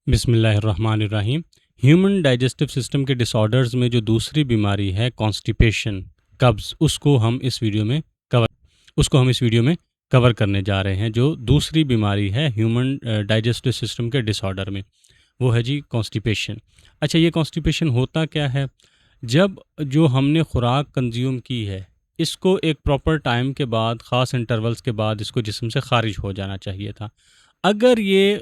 बिस्मिल्लाहिर्रहमानिर्रहीम। Human digestive system के disorders में जो दूसरी बीमारी है कॉन्स्टिपेशन, कब्ज़, उसको हम इस वीडियो में कवर करने जा रहे हैं। जो दूसरी बीमारी है ह्यूमन डाइजेस्टिव सिस्टम के डिसऑर्डर में, वो है जी कॉन्स्टिपेशन। अच्छा, ये कॉन्स्टिपेशन होता क्या है? जब जो हमने खुराक कंज्यूम की है, इसको एक प्रॉपर टाइम के बाद, ख़ास इंटरवल्स के बाद इसको जिस्म से ख़ारिज हो जाना चाहिए था। अगर ये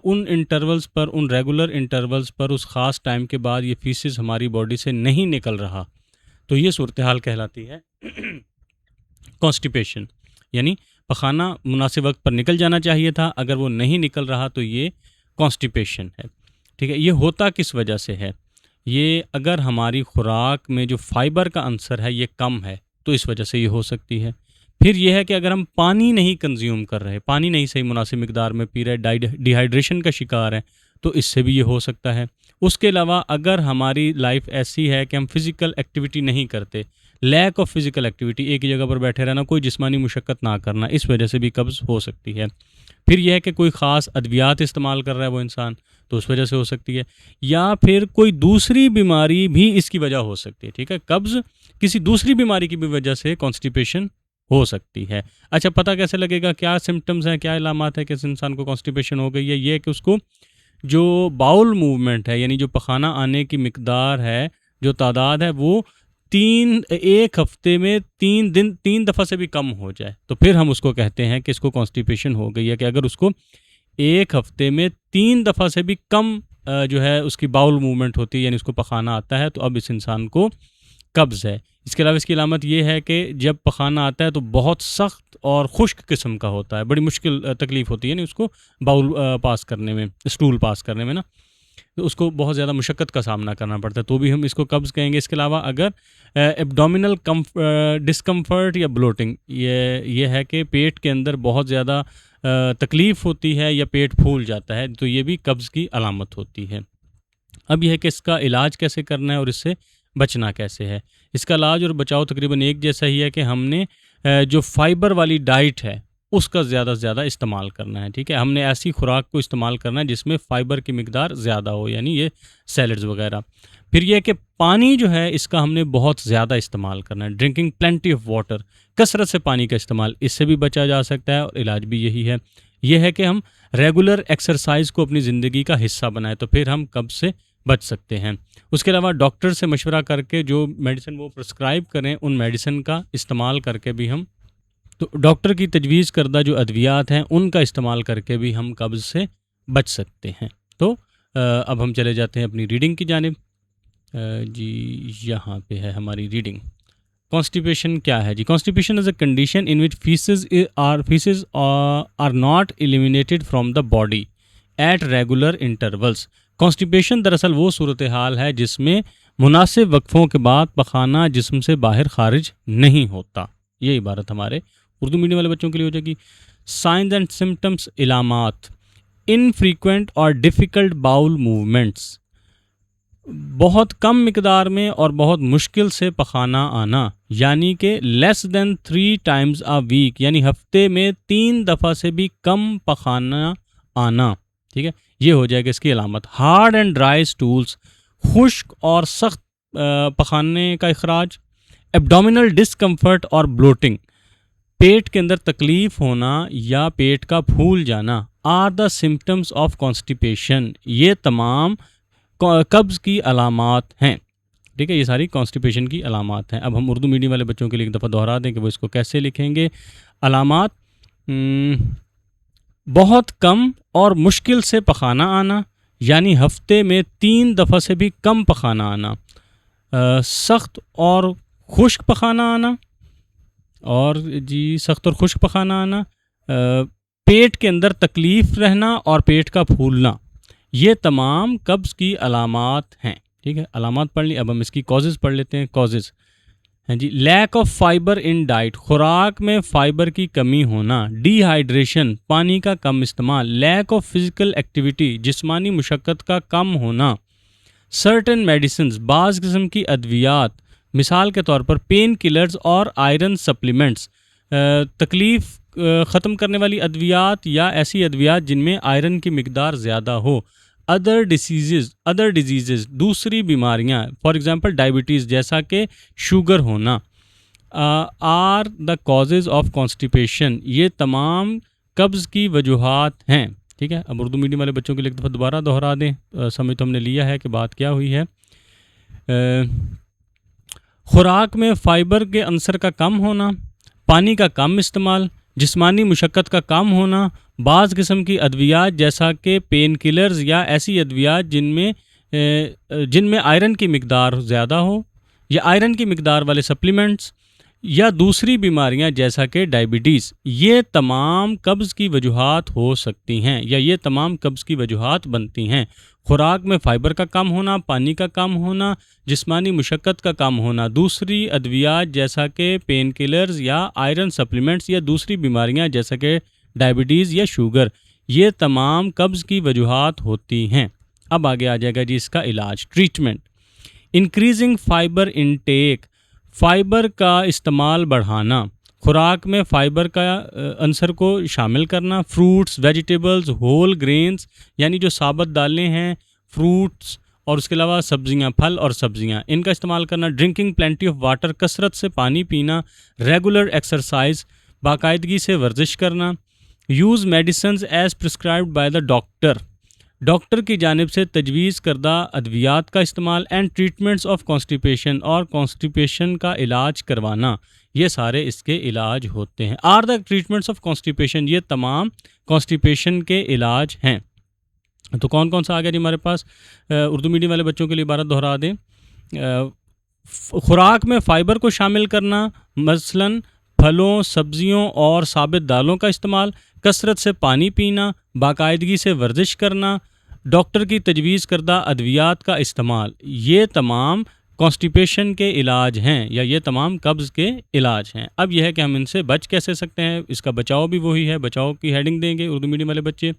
उन इंटरवल्स पर, उन रेगुलर इंटरवल्स पर, उस ख़ास टाइम के बाद ये फीसिस हमारी बॉडी से नहीं निकल रहा, तो ये सूरत हाल कहलाती है कॉन्स्टिपेशन। यानी पखाना मुनासिब वक्त पर निकल जाना चाहिए था, अगर वो नहीं निकल रहा तो ये कॉन्स्टिपेशन है। ठीक है, ये होता किस वजह से है? ये अगर हमारी खुराक में जो फाइबर का अंसर है ये कम है, तो इस वजह से ये हो सकती है। फिर यह है कि अगर हम पानी नहीं कंज्यूम कर रहे, पानी नहीं सही मुनासिब मिकदार में पी रहे, डिहाइड्रेशन का शिकार है, तो इससे भी ये हो सकता है। उसके अलावा अगर हमारी लाइफ ऐसी है कि हम फिज़िकल एक्टिविटी नहीं करते, लैक ऑफ फिज़िकल एक्टिविटी, एक ही जगह पर बैठे रहना, कोई जिस्मानी मुशक्क़त ना करना, इस वजह से भी कब्ज़ हो सकती है। फिर यह है कि कोई ख़ास अद्वियात इस्तेमाल कर रहा है वो इंसान, तो उस वजह से हो सकती है। या फिर कोई दूसरी बीमारी भी इसकी वजह हो सकती है। ठीक है, कब्ज़ किसी दूसरी बीमारी की भी वजह से कॉन्स्टिपेशन हो सकती है। अच्छा, पता कैसे लगेगा? क्या सिम्टम्स हैं, क्या इलामात है कि इस इंसान को कॉन्स्टिपेशन हो गई है? ये कि उसको जो बाउल मूवमेंट है, यानी जो पखाना आने की मिकदार है, जो तादाद है, वो एक हफ्ते में 3 दफ़ा से भी कम हो जाए, तो फिर हम उसको कहते हैं कि इसको कॉन्स्टिपेशन हो गई है। कि अगर उसको एक हफ्ते में 3 दफ़ा से भी कम जो है उसकी बाउल मूवमेंट होती है, यानी उसको पखाना आता है, तो अब इस इंसान को कब्ज़ है। इसके अलावा इसकी अलामत ये है कि जब पखाना आता है तो बहुत सख्त और खुश्क किस्म का होता है, बड़ी मुश्किल तकलीफ़ होती है, नहीं उसको बाउल पास करने में, स्टूल पास करने में ना, तो उसको बहुत ज़्यादा मुशक्क़त का सामना करना पड़ता है, तो भी हम इसको कब्ज़ कहेंगे। इसके अलावा अगर एब्डोमिनल डिस्कम्फर्ट या ब्लोटिंग, ये है कि पेट के अंदर बहुत ज़्यादा तकलीफ़ होती है या पेट फूल जाता है, तो ये भी कब्ज़ की अलामत होती है। अब यह है कि इसका इलाज कैसे करना है और इससे बचना कैसे है। इसका इलाज और बचाव तकरीबन एक जैसा ही है कि हमने जो फाइबर वाली डाइट है उसका ज़्यादा से ज़्यादा इस्तेमाल करना है। ठीक है, हमने ऐसी खुराक को इस्तेमाल करना है जिसमें फ़ाइबर की मिकदार ज़्यादा हो, यानी ये सैलड्स वगैरह। फिर यह कि पानी जो है इसका हमने बहुत ज़्यादा इस्तेमाल करना है, ड्रिंकिंग प्लेंटी ऑफ वाटर, कसरत से पानी का इस्तेमाल, इससे भी बचा जा सकता है और इलाज भी यही है। यह है कि हम रेगुलर एक्सरसाइज को अपनी ज़िंदगी का हिस्सा बनाएं, तो फिर हम कब्ज़ से बच सकते हैं। उसके अलावा डॉक्टर से मशवरा करके जो मेडिसिन वो प्रिस्क्राइब करें, उन मेडिसिन का इस्तेमाल करके भी हम, तो डॉक्टर की तजवीज़ करदा जो अद्वियात हैं उनका इस्तेमाल करके भी हम कब्ज़ से बच सकते हैं। तो अब हम चले जाते हैं अपनी रीडिंग की जानिब। जी, यहाँ पे है हमारी रीडिंग। कॉन्स्टिपेशन क्या है जी? Constipation is a condition in which faeces are not eliminated from the body at regular intervals. Constipation दरअसल वो सूरत हाल है जिसमें मुनासिब वक्फ़ों के बाद पखाना जिस्म से बाहर खारिज नहीं होता। ये इबारत हमारे उर्दू मीडियम वाले बच्चों के लिए हो जाएगी। साइंस एंड सिम्टम्स, इलामात, इनफ्रीक्वेंट और डिफ़िकल्ट बाउल मूवमेंट्स, बहुत कम मिकदार में और बहुत मुश्किल से पखाना आना, यानी कि less than 3 times a week, यानी हफ्ते में 3 दफ़ा से भी कम पखाना आना। ठीक है, ये हो जाएगा इसकी अलामत। हार्ड एंड ड्राई स्टूल्स, खुश्क और सख्त पखाने का इखराज। एब्डोमिनल डिस्कम्फर्ट और ब्लोटिंग, पेट के अंदर तकलीफ होना या पेट का फूल जाना, are the symptoms of constipation. ये तमाम कब्ज़ की अलामात हैं। ठीक है, ये सारी कॉन्स्टिपेशन की अलामात हैं। अब हम उर्दू मीडियम वाले बच्चों के लिए एक दफ़ा दोहरा दें कि वो इसको कैसे लिखेंगे। अलामात, बहुत कम और मुश्किल से पखाना आना, यानी हफ्ते में 3 दफ़ा से भी कम पखाना आना। सख्त और खुश्क पखाना आना, और जी सख्त और खुश्क पखाना आना। पेट के अंदर तकलीफ़ रहना और पेट का फूलना, ये तमाम कब्ज़ की अलामात हैं। ठीक है, अलामात पढ़ ली। अब हम इसकी कॉजेज़ पढ़ लेते हैं। कॉजेज़ हैं जी, lack of fibre in diet, खुराक में फ़ाइबर की कमी होना। डिहाइड्रेशन, पानी का कम इस्तेमाल। लैक ऑफ फिज़िकल एक्टिविटी, जिस्मानी मुशक्क़त का कम होना। सर्टन मेडिसिन्स, बाज़ किस्म की अद्वियात, मिसाल के तौर पर पेन किलर्स और आयरन सप्लीमेंट्स, तकलीफ़ ख़त्म करने वाली अद्वियात या ऐसी अद्वियात जिनमें आयरन की मिकदार ज़्यादा हो। अदर डिजीज़ दूसरी बीमारियां, फॉर एग्जांपल डायबिटीज़ जैसा कि शुगर होना, are the causes of constipation, ये तमाम कब्ज़ की वजूहात हैं। ठीक है, अब उर्दू मीडियम वाले बच्चों के लिए एक दफ़ा दोबारा दोहरा दें, समझ तो हमने लिया है कि बात क्या हुई है। खुराक में फ़ाइबर के अंसर का कम होना, पानी का कम इस्तेमाल, जिस्मानी मुशक्क़त का कम होना, बाज़ किस्म की अद्वियात जैसा कि पेन किलर्स या ऐसी अद्वियात जिनमें आयरन की मिकदार ज़्यादा हो, या आयरन की मिकदार वाले सप्लीमेंट्स, या दूसरी बीमारियां जैसा कि डायबिटीज़, ये तमाम कब्ज़ की वजूहात हो सकती हैं, या ये तमाम कब्ज़ की वजूहात बनती हैं। खुराक में फ़ाइबर का कम होना, पानी का कम होना, जिस्मानी मुशक्क़त का कम होना, दूसरी अद्वियात जैसा कि पेन किलर्स या आयरन सप्लीमेंट्स, या दूसरी बीमारियां जैसा कि डायबिटीज़ या शुगर, ये तमाम कब्ज़ की वजूहात होती हैं। अब आगे आ जाएगा जी इसका इलाज, treatment. Increasing fibre intake, fibre का इस्तेमाल बढ़ाना, खुराक में फ़ाइबर का अंसर को शामिल करना, फ्रूट्स, वेजिटेबल्स, होल ग्रेन्स यानी जो साबुत दालें हैं, फ्रूट्स, और उसके अलावा सब्ज़ियाँ, फल और सब्ज़ियाँ, इनका इस्तेमाल करना, ड्रिंकिंग प्लेंटी ऑफ वाटर, कसरत से पानी पीना, रेगुलर एक्सरसाइज, बाकायदगी से वर्जिश करना, use medicines as prescribed by the doctor, doctor की जानिब से तजवीज़ करदा अद्वियात का इस्तेमाल, एंड ट्रीटमेंट्स ऑफ कॉन्स्टिपेशन, और कॉन्स्टिपेशन का इलाज करवाना, ये सारे इसके इलाज होते हैं। Are the treatments of constipation, ये तमाम कॉन्स्टिपेशन के इलाज हैं। तो कौन कौन सा आ गया जी हमारे पास? उर्दू मीडियम वाले बच्चों के लिए इबारत दोहरा दें। खुराक में फ़ाइबर को शामिल करना, मसलन फलों, सब्जियों और साबित दालों का इस्तेमाल, कसरत से पानी पीना, बाकायदगी से वर्जिश करना, डॉक्टर की तजवीज़ करदा अद्वियात का इस्तेमाल, ये तमाम कॉन्स्टिपेशन के इलाज हैं, या ये तमाम कब्ज़ के इलाज हैं। अब यह है कि हम इनसे बच कैसे सकते हैं, इसका बचाव भी वही है, बचाव की हेडिंग देंगे उर्दू मीडियम वाले बच्चे।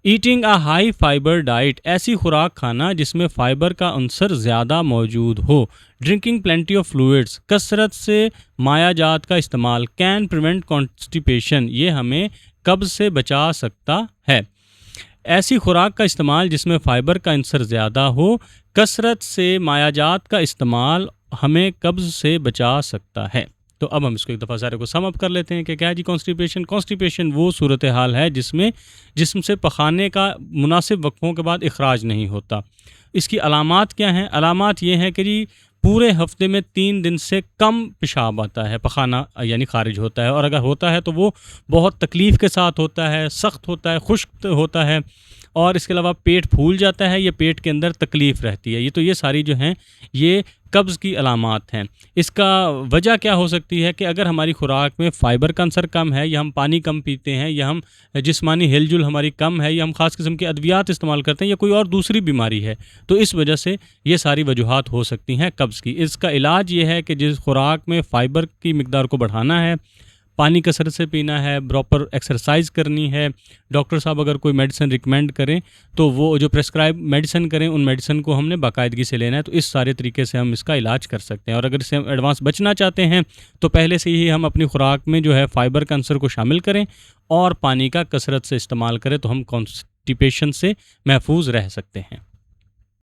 Eating a high fibre diet, ऐसी खुराक खाना जिसमें फ़ाइबर का अंसर ज़्यादा मौजूद हो। ड्रिंकिंग प्लेंटी ऑफ फ्लूइड्स, कसरत से मायाजात का इस्तेमाल, कैन प्रिवेंट कॉन्स्टिपेशन, ये हमें कब्ज़ से बचा सकता है। ऐसी खुराक का इस्तेमाल जिसमें फ़ाइबर का अंसर ज़्यादा हो, कसरत से मायाजात का इस्तेमाल हमें कब्ज़ से बचा सकता है। तो अब हम इसको एक दफ़ा सारे को सम अप कर लेते हैं कि क्या है जी कॉन्स्टिपेशन वो सूरत हाल है जिसमें जिस्म से पखाने का मुनासिब वक्फ़ों के बाद इखराज नहीं होता। इसकी अलामात क्या हैं? अलामात ये हैं कि जी पूरे हफ्ते में 3 दिन से कम पेशाब आता है, पखाना यानी खारिज होता है, और अगर होता है तो वो बहुत तकलीफ़ के साथ होता है, सख्त होता है, खुश्क होता है, और इसके अलावा पेट फूल जाता है, ये पेट के अंदर तकलीफ़ रहती है। ये सारी जो हैं ये कब्ज़ की अलामात हैं। इसका वजह क्या हो सकती है कि अगर हमारी खुराक में फ़ाइबर का अंसर कम है, या हम पानी कम पीते हैं, या हम जिस्मानी हिलजुल हमारी कम है, या हम ख़ास किस्म के अद्वियात इस्तेमाल करते हैं, या कोई और दूसरी बीमारी है, तो इस वजह से ये सारी वजूहात हो सकती हैं कब्ज़ की। इसका इलाज ये है कि जिस खुराक में फ़ाइबर की मिकदार को बढ़ाना है, पानी कसरत से पीना है, प्रॉपर एक्सरसाइज करनी है, डॉक्टर साहब अगर कोई मेडिसिन रिकमेंड करें तो वो जो प्रेस्क्राइब मेडिसिन करें, उन मेडिसिन को हमने बाकायदगी से लेना है। तो इस सारे तरीके से हम इसका इलाज कर सकते हैं। और अगर इससे हम एडवांस बचना चाहते हैं तो पहले से ही हम अपनी खुराक में जो है फ़ाइबर का अंसर को शामिल करें और पानी का कसरत से इस्तेमाल करें, तो हम कॉन्स्टिपेशन से महफूज रह सकते हैं।